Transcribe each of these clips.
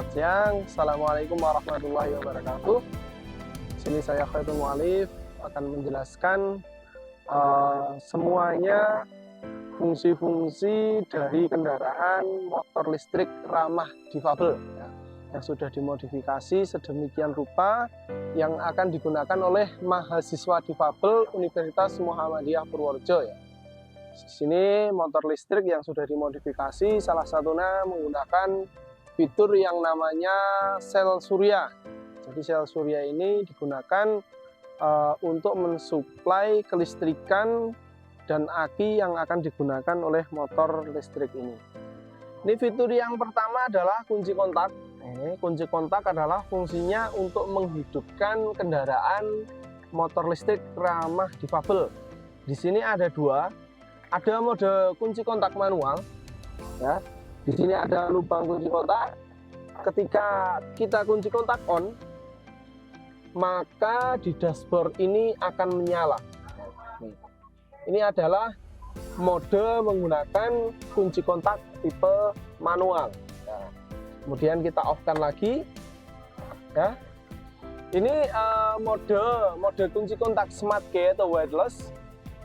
Selamat siang. Assalamualaikum warahmatullahi wabarakatuh. Sini saya Khairul Mu'alif akan menjelaskan semuanya fungsi-fungsi dari kendaraan motor listrik ramah difabel ya, yang sudah dimodifikasi sedemikian rupa yang akan digunakan oleh mahasiswa difabel Universitas Muhammadiyah Purworejo ya. Di sini motor listrik yang sudah dimodifikasi salah satunya menggunakan fitur yang namanya sel surya. Jadi sel surya ini digunakan untuk mensuplai kelistrikan dan aki yang akan digunakan oleh motor listrik ini. Ini fitur yang pertama adalah kunci kontak. Kunci kontak adalah fungsinya untuk menghidupkan kendaraan motor listrik ramah difabel. Di sini ada dua, ada mode kunci kontak manual, ya. Di sini ada lubang kunci kontak. Ketika kita kunci kontak on, maka di dashboard ini akan menyala. Ini adalah mode menggunakan kunci kontak tipe manual. Ya. Kemudian kita off-kan lagi. Ya. Ini mode kunci kontak smart key atau wireless.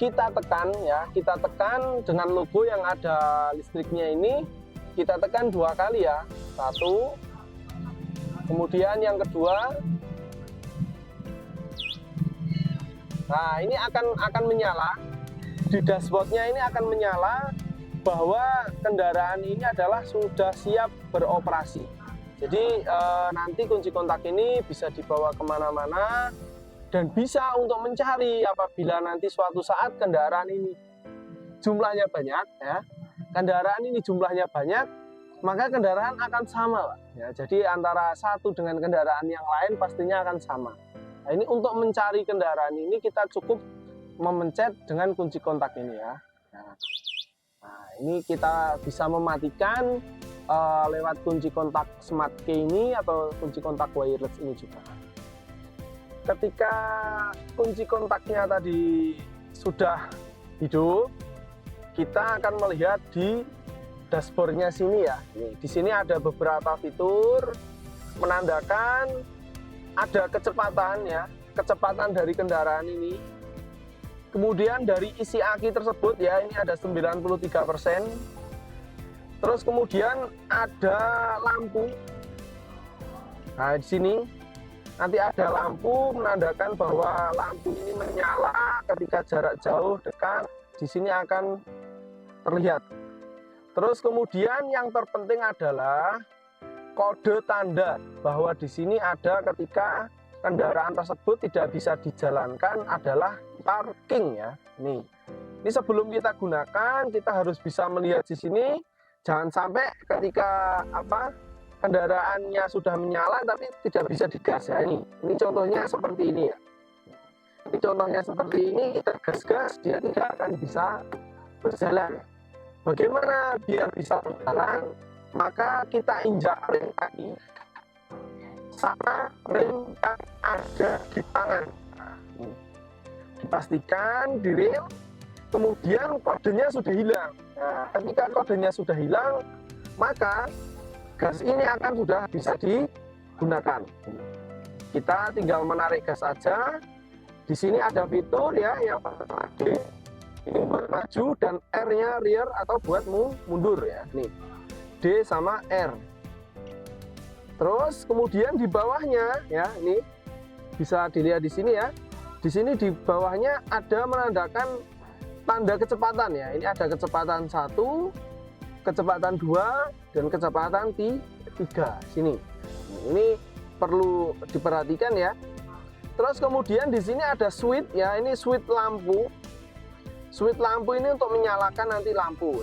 Kita tekan ya, kita tekan dengan logo yang ada listriknya ini. Kita tekan dua kali ya, satu, kemudian yang kedua. Nah, ini akan menyala. Di dashboardnya ini akan menyala bahwa kendaraan ini adalah sudah siap beroperasi. Jadi nanti kunci kontak ini bisa dibawa kemana-mana dan bisa untuk mencari apabila nanti suatu saat kendaraan ini jumlahnya banyak ya. Kendaraan ini jumlahnya banyak, maka kendaraan akan sama, Pak. Ya, jadi antara satu dengan kendaraan yang lain pastinya akan sama. Nah, ini untuk mencari kendaraan ini kita cukup memencet dengan kunci kontak ini ya. Nah, ini kita bisa mematikan lewat kunci kontak smart key ini atau kunci kontak wireless ini juga. Ketika kunci kontaknya tadi sudah hidup, kita akan melihat di dashboardnya sini ya. Di sini ada beberapa fitur menandakan ada kecepatan ya, kecepatan dari kendaraan ini. Kemudian dari isi aki tersebut ya, ini ada 93%. Terus kemudian ada lampu. Nah, di sini nanti ada lampu menandakan bahwa lampu ini menyala ketika jarak jauh, dekat. Di sini akan terlihat. Terus kemudian yang terpenting adalah kode tanda bahwa di sini ada ketika kendaraan tersebut tidak bisa dijalankan adalah parking ya. Ini sebelum kita gunakan kita harus bisa melihat di sini, jangan sampai ketika kendaraannya sudah menyala tapi tidak bisa digas ya. Ini contohnya seperti ini ya. Ini contohnya seperti ini, kita gas-gas dia tidak akan bisa berjalan. Bagaimana biar bisa berjalan? Maka kita injak rem kaki sama rem yang ada di tangan. Dipastikan di rem, kemudian kodenya sudah hilang. Nah, ketika kodenya sudah hilang, maka gas ini akan sudah bisa digunakan. Kita tinggal menarik gas saja. Di sini ada fitur ya yang pertama D, ini buat maju, dan R-nya rear atau buat mundur ya. Nih, D sama R. Terus kemudian di bawahnya ya, ini bisa dilihat di sini ya. Di sini di bawahnya ada menandakan tanda kecepatan ya. Ini ada kecepatan 1, kecepatan 2, dan kecepatan 3. Sini. Ini perlu diperhatikan ya. Terus kemudian di sini ada switch ya, ini switch lampu. Switch lampu ini untuk menyalakan nanti lampu.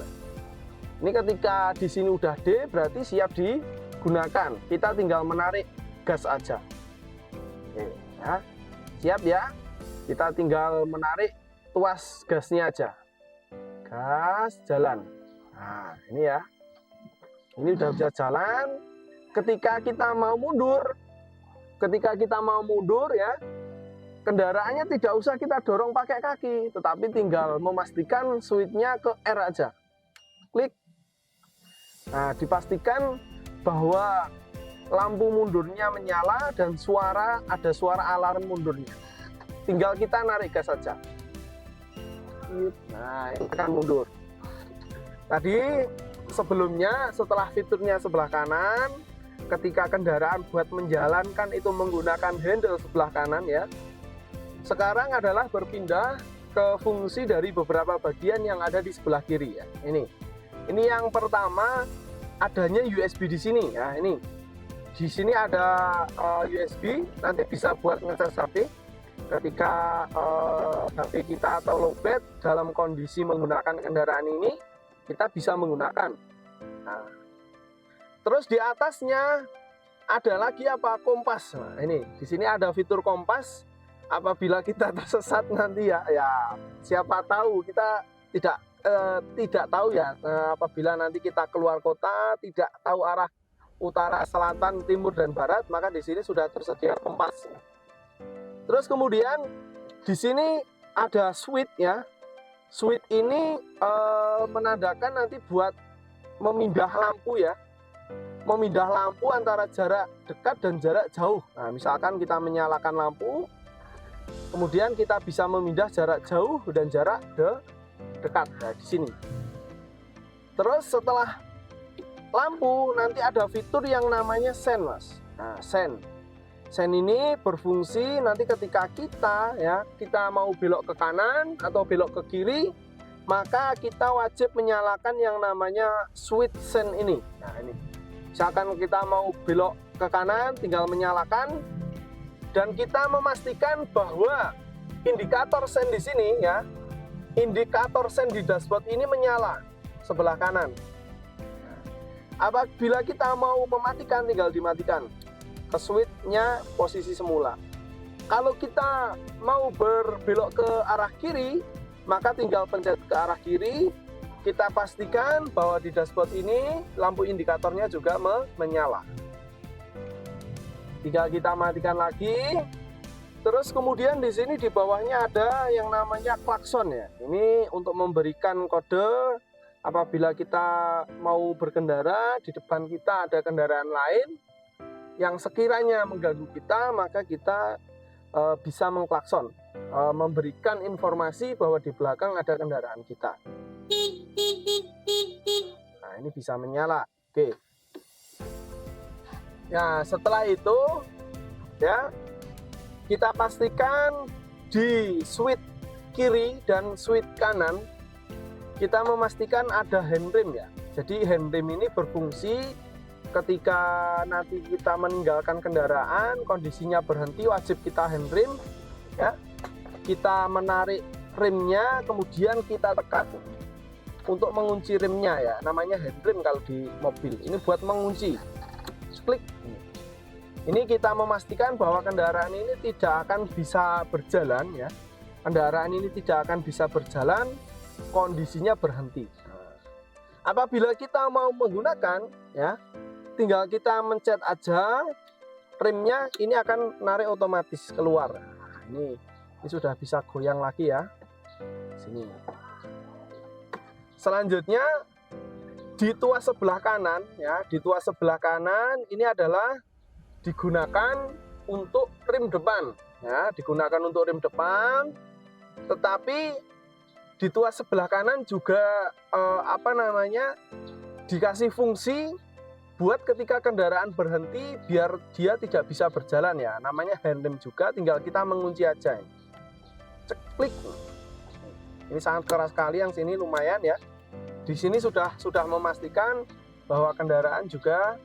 Ini ketika di sini udah D berarti siap digunakan. Kita tinggal menarik gas aja. Oke, ya. Siap ya. Kita tinggal menarik tuas gasnya aja. Gas jalan. Nah, ini ya. Ini udah bisa jalan. Ketika kita mau mundur, ya, kendaraannya tidak usah kita dorong pakai kaki, tetapi tinggal memastikan switch-nya ke R aja. Klik. Nah, dipastikan bahwa lampu mundurnya menyala dan ada suara alarm mundurnya. Tinggal kita narik gas saja. Nah, ini akan mundur. Tadi sebelumnya setelah fiturnya sebelah kanan, ketika kendaraan buat menjalankan itu menggunakan handle sebelah kanan ya. Sekarang adalah berpindah ke fungsi dari beberapa bagian yang ada di sebelah kiri ya. Ini yang pertama, adanya USB di sini ya. Ini di sini ada USB, nanti bisa buat ngecas HP ketika HP kita atau lowbat dalam kondisi menggunakan kendaraan ini, kita bisa menggunakan. Nah, terus di atasnya ada lagi apa? Kompas. Nah, ini di sini ada fitur kompas. Apabila kita tersesat nanti ya siapa tahu, kita tidak tahu ya, apabila nanti kita keluar kota tidak tahu arah utara, selatan, timur dan barat, maka di sini sudah tersedia kompas. Terus kemudian di sini ada switch ya. Switch ini menandakan nanti buat memindah lampu ya. Memindah lampu antara jarak dekat dan jarak jauh. Nah, misalkan kita menyalakan lampu, kemudian kita bisa memindah jarak jauh dan jarak dekat. Nah, di sini. Terus setelah lampu nanti ada fitur yang namanya sen, Mas. Nah, sen ini berfungsi nanti ketika kita mau belok ke kanan atau belok ke kiri, maka kita wajib menyalakan yang namanya switch sen ini. Nah, ini misalkan kita mau belok ke kanan, tinggal menyalakan dan kita memastikan bahwa indikator sen di sini ya, indikator sen di dashboard ini menyala sebelah kanan. Apabila kita mau mematikan, tinggal dimatikan ke switch-nya posisi semula. Kalau kita mau berbelok ke arah kiri, maka tinggal pencet ke arah kiri. Kita pastikan bahwa di dashboard ini lampu indikatornya juga menyala. Tinggal kita matikan lagi. Terus kemudian di sini di bawahnya ada yang namanya klakson ya. Ini untuk memberikan kode apabila kita mau berkendara, di depan kita ada kendaraan lain yang sekiranya mengganggu kita, maka kita bisa mengklakson, memberikan informasi bahwa di belakang ada kendaraan kita. Nah, ini bisa menyala. Oke. Ya, setelah itu ya kita pastikan di switch kiri dan switch kanan kita memastikan ada handrem ya. Jadi handrem ini berfungsi ketika nanti kita meninggalkan kendaraan, kondisinya berhenti, wajib kita handrem ya. Kita menarik remnya, kemudian kita tekan untuk mengunci remnya ya. Namanya handrem kalau di mobil. Ini buat mengunci. Klik. Ini kita memastikan bahwa kendaraan ini tidak akan bisa berjalan ya. Kendaraan ini tidak akan bisa berjalan, kondisinya berhenti. Apabila kita mau menggunakan ya, tinggal kita mencet aja remnya, ini akan narik otomatis keluar. Nah, ini sudah bisa goyang lagi ya. Sini. Selanjutnya di tuas sebelah kanan ya, di tuas sebelah kanan ini adalah digunakan untuk rem depan ya, digunakan untuk rem depan. Tetapi di tuas sebelah kanan juga dikasih fungsi buat ketika kendaraan berhenti biar dia tidak bisa berjalan ya, namanya handrem juga, tinggal kita mengunci aja. Cek, klik. Ini sangat keras sekali, yang sini lumayan ya. Di sini sudah memastikan bahwa kendaraan juga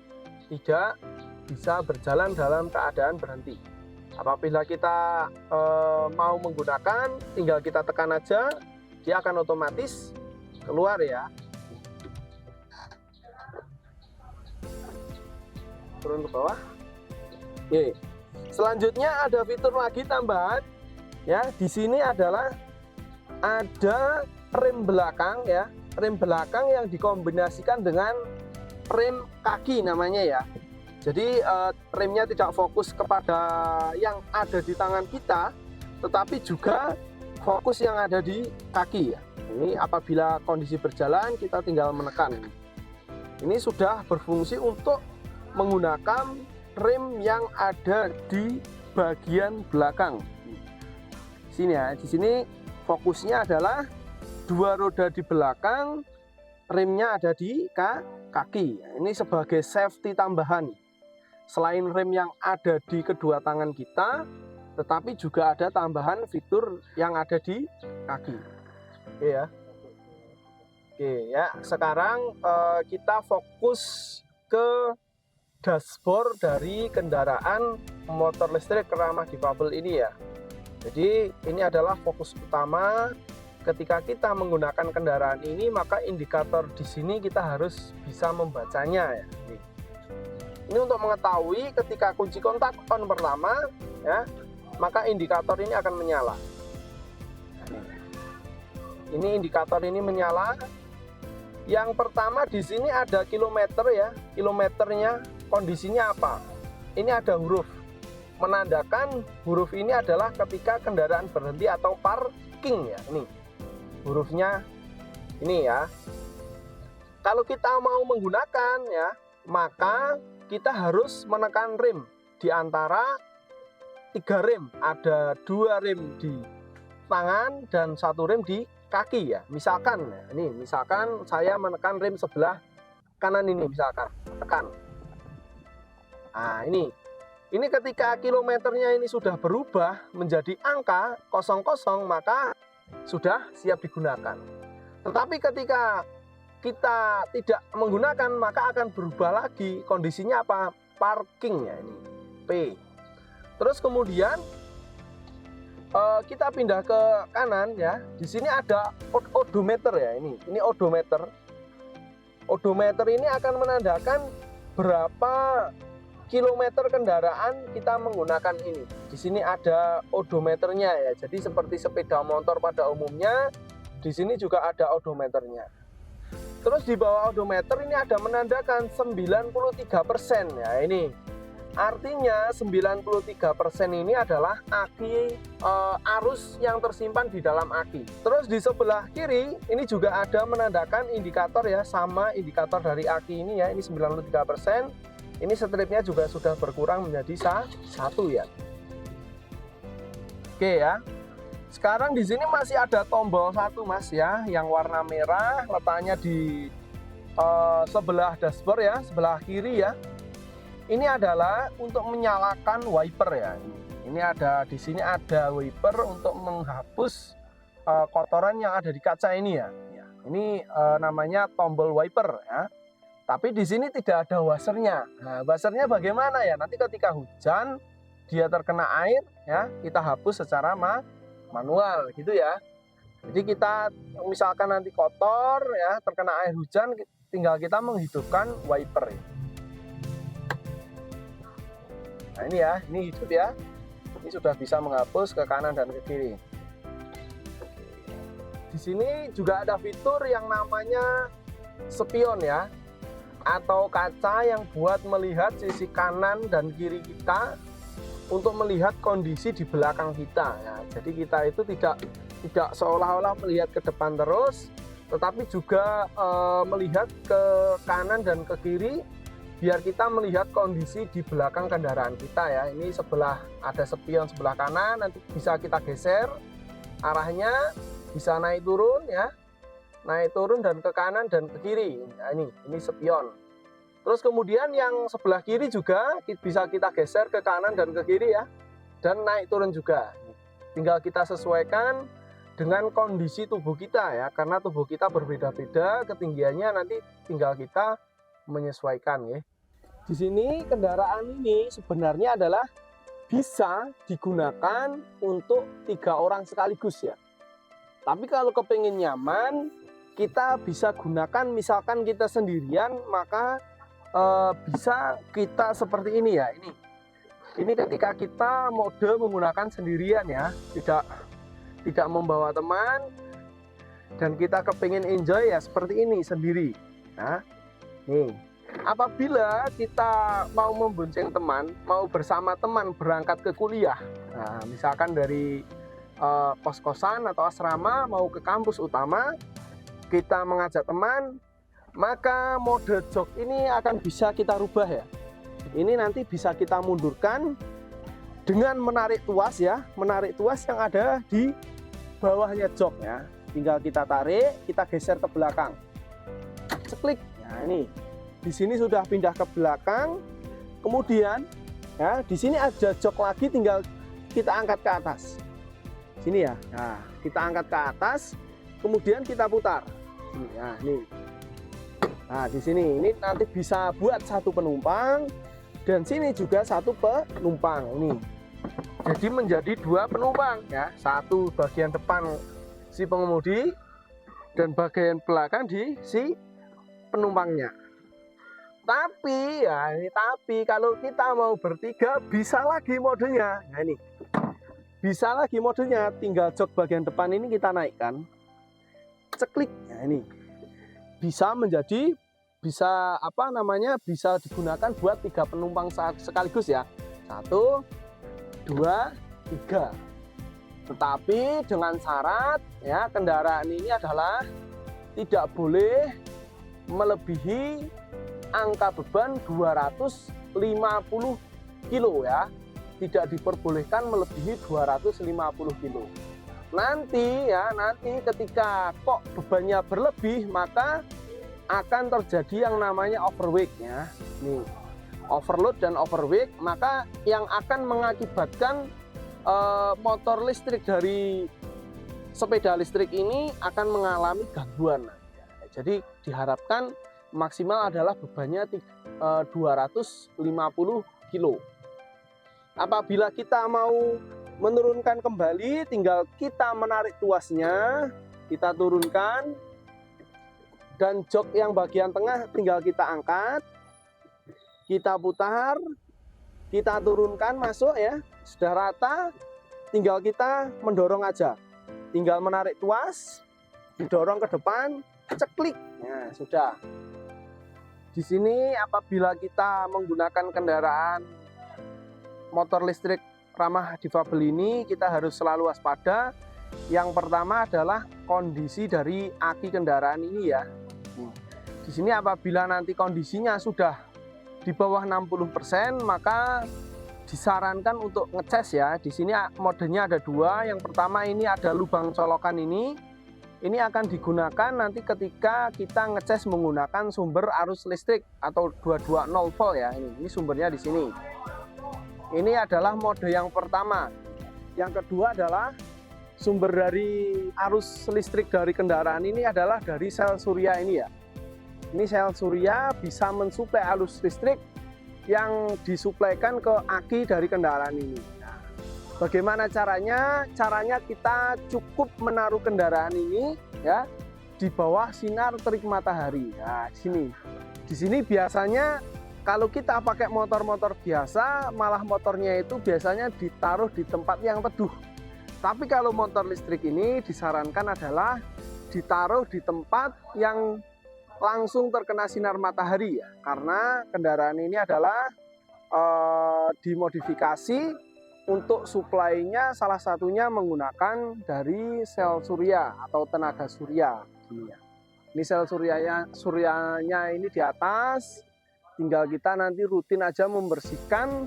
tidak bisa berjalan dalam keadaan berhenti. Apabila kita mau menggunakan, tinggal kita tekan aja, dia akan otomatis keluar ya. Turun ke bawah. Oke. Selanjutnya ada fitur lagi tambahan ya. Di sini adalah ada rem belakang ya, rem belakang yang dikombinasikan dengan rem kaki namanya ya. Jadi remnya tidak fokus kepada yang ada di tangan kita, tetapi juga fokus yang ada di kaki ya. Ini apabila kondisi berjalan kita tinggal menekan. Ini sudah berfungsi untuk menggunakan rem yang ada di bagian belakang. Sini ya, di sini fokusnya adalah dua roda di belakang, remnya ada di kaki. Ini sebagai safety tambahan. Selain rem yang ada di kedua tangan kita, tetapi juga ada tambahan fitur yang ada di kaki. Oke ya. Oke ya, sekarang kita fokus ke dashboard dari kendaraan motor listrik ramah difabel ini ya. Jadi ini adalah fokus utama ketika kita menggunakan kendaraan ini, maka indikator di sini kita harus bisa membacanya ya. Ini untuk mengetahui ketika kunci kontak on pertama ya, maka indikator ini akan menyala. Ini indikator ini menyala. Yang pertama di sini ada kilometer ya, kilometernya kondisinya apa? Ini ada huruf, menandakan huruf ini adalah ketika kendaraan berhenti atau parking ya. Ini hurufnya ini ya. Kalau kita mau menggunakan ya, maka kita harus menekan rem di antara 3 rem. Ada 2 rem di tangan dan 1 rem di kaki ya. Misalkan ya, ini misalkan saya menekan rem sebelah kanan ini, misalkan tekan. Nah, ini ketika kilometernya ini sudah berubah menjadi angka 00, maka sudah siap digunakan. Tetapi ketika kita tidak menggunakan, maka akan berubah lagi kondisinya apa? Parking ya, ini P. Terus kemudian kita pindah ke kanan ya. Di sini ada odometer ya, ini odometer. Odometer ini akan menandakan berapa kilometer kendaraan kita menggunakan ini. Di sini ada odometernya ya. Jadi seperti sepeda motor pada umumnya, di sini juga ada odometernya. Terus di bawah odometer ini ada menandakan 93% ya. Ini artinya 93% ini adalah aki arus yang tersimpan di dalam aki. Terus di sebelah kiri ini juga ada menandakan indikator ya, sama indikator dari aki ini ya. Ini 93%. Ini stripnya juga sudah berkurang menjadi 1 ya. Oke ya. Sekarang di sini masih ada tombol 1 Mas ya, yang warna merah, letaknya di sebelah dashboard ya, sebelah kiri ya. Ini adalah untuk menyalakan wiper ya. Ini ada di sini ada wiper untuk menghapus kotoran yang ada di kaca ini ya. Ini namanya tombol wiper ya. Tapi di sini tidak ada washernya. Nah, washernya bagaimana ya? Nanti ketika hujan dia terkena air ya, kita hapus secara manual gitu ya. Jadi kita misalkan nanti kotor ya, terkena air hujan, tinggal kita menghidupkan wiper ya. Nah ini ya, ini hidup ya. Ini sudah bisa menghapus ke kanan dan ke kiri. Di sini juga ada fitur yang namanya spion ya, atau kaca yang buat melihat sisi kanan dan kiri kita untuk melihat kondisi di belakang kita ya. Jadi kita itu tidak seolah-olah melihat ke depan terus, tetapi juga melihat ke kanan dan ke kiri biar kita melihat kondisi di belakang kendaraan kita ya. Ini sebelah ada spion sebelah kanan, nanti bisa kita geser arahnya, bisa naik turun ya, naik turun dan ke kanan dan ke kiri. Nah, ini spion. Terus kemudian yang sebelah kiri juga bisa kita geser ke kanan dan ke kiri ya, dan naik turun juga. Tinggal kita sesuaikan dengan kondisi tubuh kita ya, karena tubuh kita berbeda-beda ketinggiannya, nanti tinggal kita menyesuaikan ya. Di sini kendaraan ini sebenarnya adalah bisa digunakan untuk 3 orang sekaligus ya. Tapi kalau kepingin nyaman, kita bisa gunakan, misalkan kita sendirian, maka bisa kita seperti ini ya. Ini ketika kita mode menggunakan sendirian ya, tidak membawa teman, dan kita kepingin enjoy ya seperti ini sendiri. Nah, nih, apabila kita mau membonceng teman, mau bersama teman berangkat ke kuliah, nah, misalkan dari kos-kosan atau asrama mau ke kampus utama, kita mengajak teman, maka mode jog ini akan bisa kita rubah ya. Ini nanti bisa kita mundurkan dengan menarik tuas ya, menarik tuas yang ada di bawahnya jok ya. Tinggal kita tarik, kita geser ke belakang. Ceklik. Nah, ini. Di sini sudah pindah ke belakang. Kemudian ya, di sini ada jok lagi, tinggal kita angkat ke atas. Sini ya. Nah, kita angkat ke atas, kemudian kita putar. Nah, ini. Nah, di sini ini nanti bisa buat satu penumpang dan sini juga satu penumpang ini. Jadi menjadi dua penumpang ya, satu bagian depan si pengemudi dan bagian belakang di si penumpangnya. Tapi ya ini kalau kita mau bertiga bisa lagi modenya. Nah ini bisa lagi modenya, tinggal jok bagian depan ini kita naikkan, ceklik. Nah ini bisa menjadi bisa digunakan buat 3 penumpang sekaligus ya, 1, 2, 3. Tetapi dengan syarat ya, kendaraan ini adalah tidak boleh melebihi angka beban 250 kilo ya, tidak diperbolehkan melebihi 250 kilo. Nanti ketika kok bebannya berlebih, maka akan terjadi yang namanya overweight ya. Nih, overload dan overweight, maka yang akan mengakibatkan motor listrik dari sepeda listrik ini akan mengalami gangguan. Jadi diharapkan maksimal adalah bebannya 250 kilo. Apabila kita mau menurunkan kembali, tinggal kita menarik tuasnya, kita turunkan, dan jok yang bagian tengah tinggal kita angkat, kita putar, kita turunkan masuk ya, sudah rata, tinggal kita mendorong aja, tinggal menarik tuas, didorong ke depan, ceklik, ya sudah. Di sini apabila kita menggunakan kendaraan motor listrik ramah difabel ini, kita harus selalu waspada. Yang pertama adalah kondisi dari aki kendaraan ini ya. Di sini apabila nanti kondisinya sudah di bawah 60%, maka disarankan untuk ngecas ya. Di sini modenya ada 2. Yang pertama ini ada lubang colokan ini. Ini akan digunakan nanti ketika kita ngecas menggunakan sumber arus listrik atau 220 volt ya. Ini sumbernya di sini. Ini adalah mode yang pertama. Yang kedua adalah sumber dari arus listrik dari kendaraan ini adalah dari sel surya ini ya. Ini sel surya bisa mensuplai arus listrik yang disuplaikan ke aki dari kendaraan ini. Nah, bagaimana caranya? Caranya kita cukup menaruh kendaraan ini ya di bawah sinar terik matahari. Nah, di sini biasanya kalau kita pakai motor-motor biasa, malah motornya itu biasanya ditaruh di tempat yang teduh. Tapi kalau motor listrik ini disarankan adalah ditaruh di tempat yang langsung terkena sinar matahari ya, karena kendaraan ini adalah dimodifikasi untuk suplainya salah satunya menggunakan dari sel surya atau tenaga surya. Ini sel suryanya ini di atas, tinggal kita nanti rutin aja membersihkan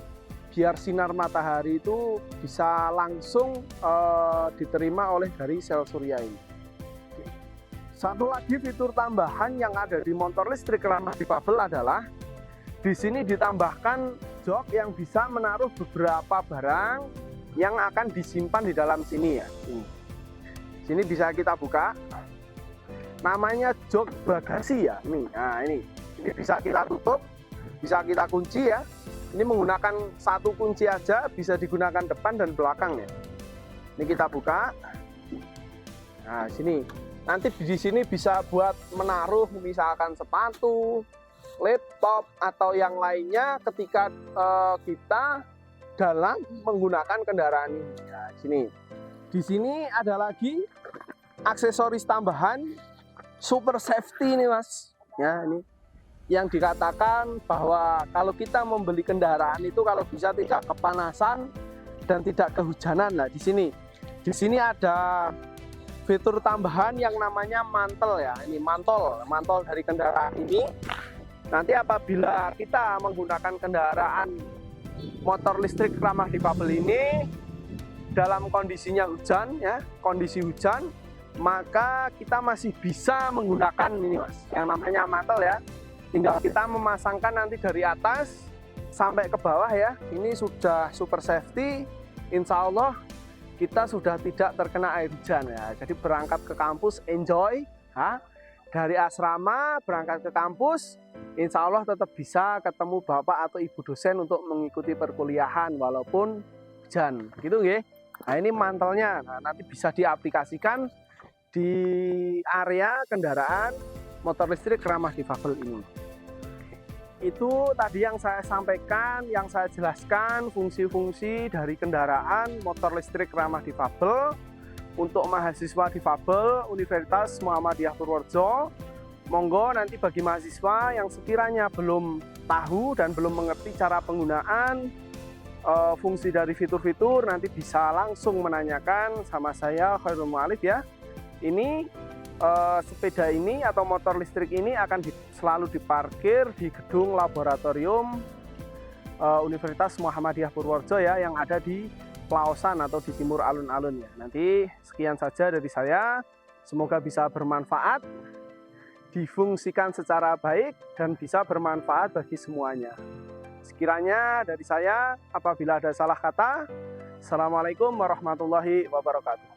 biar sinar matahari itu bisa langsung diterima oleh dari sel surya ini. Satu lagi fitur tambahan yang ada di motor listrik ramah difabel adalah di sini ditambahkan jok yang bisa menaruh beberapa barang yang akan disimpan di dalam sini ya. Sini bisa kita buka. Namanya jok bagasi ya. Nah, ini bisa kita tutup, bisa kita kunci ya. Ini menggunakan satu kunci aja, bisa digunakan depan dan belakang ya. Ini kita buka. Nah, sini. Nanti di sini bisa buat menaruh misalkan sepatu, laptop atau yang lainnya ketika kita dalam menggunakan kendaraan ini. Nah, di sini ada lagi aksesoris tambahan super safety ini Mas. Ya, ini yang dikatakan bahwa kalau kita membeli kendaraan itu kalau bisa tidak kepanasan dan tidak kehujanan. Nah, di sini ada fitur tambahan yang namanya mantel ya. Ini mantel dari kendaraan ini. Nanti apabila kita menggunakan kendaraan motor listrik ramah difabel ini dalam kondisinya hujan ya, kondisi hujan, maka kita masih bisa menggunakan ini Mas, yang namanya mantel ya. Tinggal kita memasangkan nanti dari atas sampai ke bawah ya. Ini sudah super safety. Insya Allah kita sudah tidak terkena air hujan ya. Jadi berangkat ke kampus enjoy ya. Dari asrama berangkat ke kampus, insya Allah tetap bisa ketemu bapak atau ibu dosen untuk mengikuti perkuliahan walaupun hujan, gitu ya. Nah ini mantelnya, nah, nanti bisa diaplikasikan di area kendaraan motor listrik ramah difabel ini. Itu tadi yang saya sampaikan, yang saya jelaskan fungsi-fungsi dari kendaraan motor listrik ramah difabel untuk mahasiswa difabel Universitas Muhammadiyah Purworejo. Monggo nanti bagi mahasiswa yang sekiranya belum tahu dan belum mengerti cara penggunaan fungsi dari fitur-fitur, nanti bisa langsung menanyakan sama saya Khairul Mu'alif ya. Ini sepeda ini atau motor listrik ini akan selalu diparkir di gedung laboratorium Universitas Muhammadiyah Purworejo ya, yang ada di Pelausan atau di timur alun-alun ya. Nanti sekian saja dari saya. Semoga bisa bermanfaat, difungsikan secara baik dan bisa bermanfaat bagi semuanya. Sekiranya dari saya, apabila ada salah kata, Assalamualaikum warahmatullahi wabarakatuh.